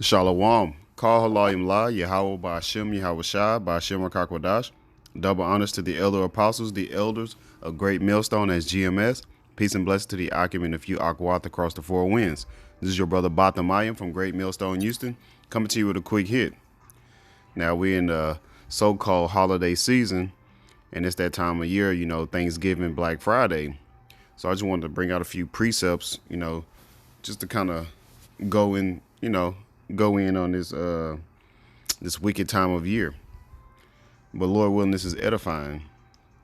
Shalom. Call Halayim La, Yahweh Ba'ashem, Yahweh Shai, Ba'ashem Rakakwadash. Double honors to the elder apostles, the elders of Great Millstone as GMS. Peace and blessings to the Akim and a few Akwath across the four winds. This is your brother Batamayim from Great Millstone, Houston, coming to you with a quick hit. Now, we're in the so-called holiday season, and it's that time of year, Thanksgiving, Black Friday. So I just wanted to bring out a few precepts, just to kind of go in, go in on this wicked time of year. But Lord willing, this is edifying.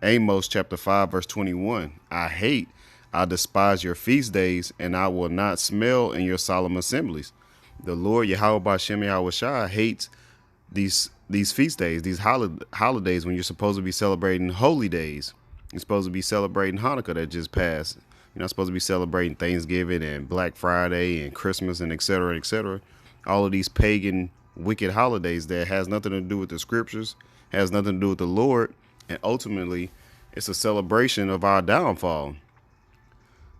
Amos chapter 5, verse 21. I despise your feast days, and I will not smell in your solemn assemblies. The Lord Yahweh Ba'ashem Yahweh Shai hates these feast days, these holidays when you're supposed to be celebrating holy days. You're supposed to be celebrating Hanukkah that just passed. You're not supposed to be celebrating Thanksgiving and Black Friday and Christmas and et cetera, et cetera. All of these pagan, wicked holidays that has nothing to do with the scriptures, has nothing to do with the Lord, and ultimately, it's a celebration of our downfall.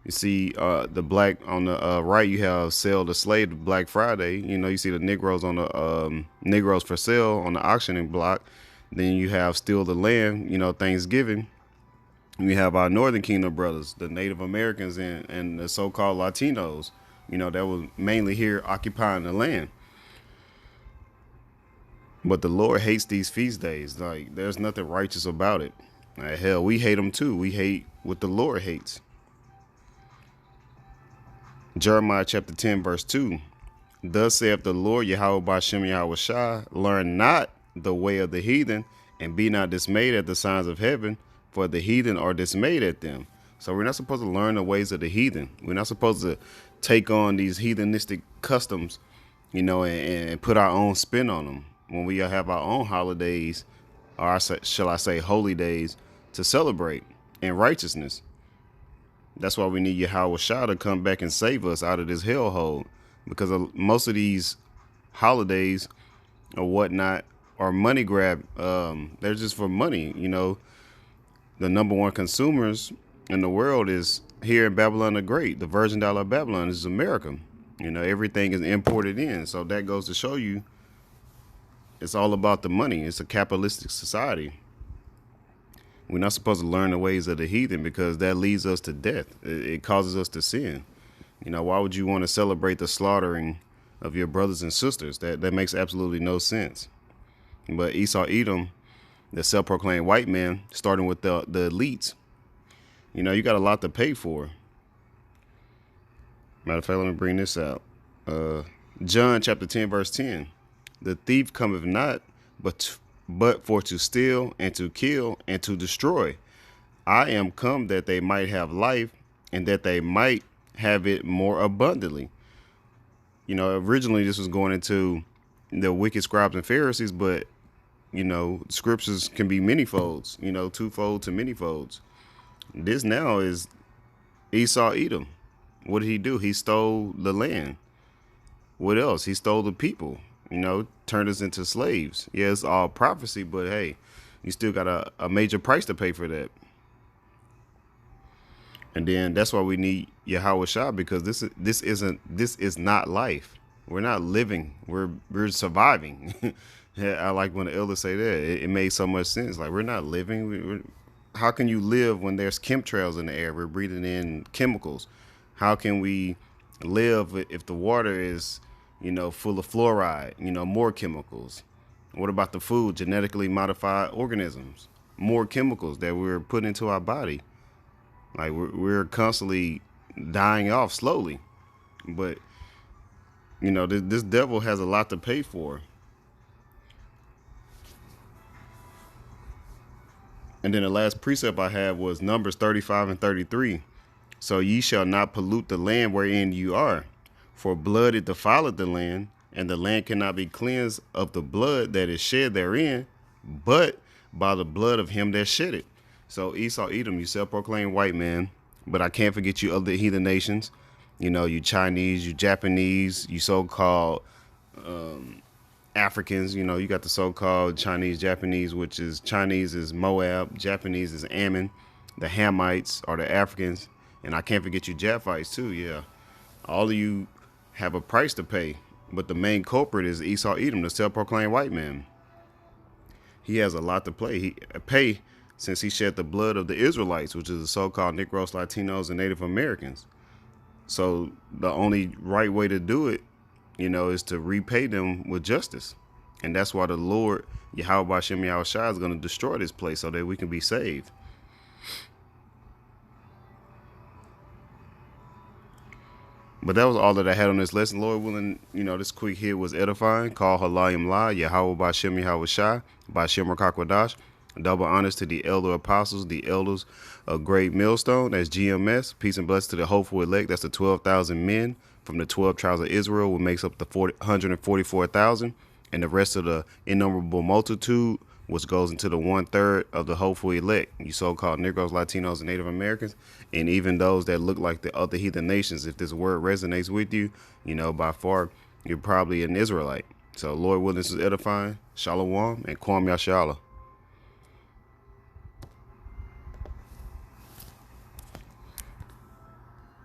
You see, the black on the right, you have sell the slave Black Friday. You see the Negroes on the Negroes for sale on the auctioning block. Then you have steal the land, Thanksgiving. We have our Northern Kingdom brothers, the Native Americans and the so-called Latinos, that was mainly here occupying the land. But the Lord hates these feast days. Like, there's nothing righteous about it. Like, hell, we hate them too. We hate what the Lord hates. Jeremiah chapter 10, verse 2. Thus saith the Lord Yahweh Ba'ashem Yahweh Shai, learn not the way of the heathen, and be not dismayed at the signs of heaven, for the heathen are dismayed at them. So we're not supposed to learn the ways of the heathen. We're not supposed to take on these heathenistic customs, and put our own spin on them. When we have our own holidays, or shall I say holy days, to celebrate in righteousness. That's why we need Yahweh Shai to come back and save us out of this hellhole. Because most of these holidays or whatnot are money grab. They're just for money. The number one consumers in the world is here in Babylon the Great. The Virgin Dollar of Babylon is America. Everything is imported in. So that goes to show you it's all about the money. It's a capitalistic society. We're not supposed to learn the ways of the heathen because that leads us to death. It causes us to sin. Why would you want to celebrate the slaughtering of your brothers and sisters? That makes absolutely no sense. But Esau Edom, the self-proclaimed white man, starting with the elites, you got a lot to pay for. Matter of fact, let me bring this out. John chapter 10, verse 10. The thief cometh not, but for to steal and to kill and to destroy. I am come that they might have life and that they might have it more abundantly. Originally this was going into the wicked scribes and Pharisees, but, scriptures can be many folds, twofold to many folds. This now is Esau Edom. What did he do? He stole the land. What else? He stole the people. Turned us into slaves. Yeah, it's all prophecy, but hey, you still got a major price to pay for that. And then that's why we need Yahweh Shai, because this is not life. We're not living. We're surviving. Yeah, I like when the elders say that. It made so much sense. Like, we're not living. How can you live when there's chemtrails in the air? We're breathing in chemicals. How can we live if the water is full of fluoride, more chemicals? What about the food, genetically modified organisms, more chemicals that we're putting into our body? Like, we're constantly dying off slowly. But, this devil has a lot to pay for. And then the last precept I had was Numbers 35 and 33. So ye shall not pollute the land wherein you are. For blood it defileth the land, and the land cannot be cleansed of the blood that is shed therein, but by the blood of him that shed it. So Esau Edom, you self-proclaimed white man, but I can't forget you other heathen nations. You Chinese, you Japanese, you so-called Africans. You got the so-called Chinese, Japanese, which is Chinese is Moab, Japanese is Ammon, the Hamites are the Africans, and I can't forget you Japhites too. Yeah, all of you have a price to pay. But the main culprit is Esau Edom, the self-proclaimed white man. He has a lot to pay since he shed the blood of the Israelites, which is the so-called Negroes, Latinos, and Native Americans. So the only right way to do it, is to repay them with justice. And that's why the Lord, Yahweh Bashem Yahushua, is going to destroy this place so that we can be saved. But that was all that I had on this lesson. Lord willing, this quick hit was edifying. Call Halayim La, Yahweh Bashem Yahushua, Bashem Rakakwadash. Double honors to the elder apostles, the elders of Great Millstone. That's GMS. Peace and blessings to the hopeful elect. That's the 12,000 men from the 12 tribes of Israel, which makes up the 144,000. And the rest of the innumerable multitude, which goes into the 1/3 of the hopeful elect, you so-called Negroes, Latinos, and Native Americans, and even those that look like the other heathen nations. If this word resonates with you, by far, you're probably an Israelite. So Lord willing, this is edifying. Shalom and Kwam Yashala.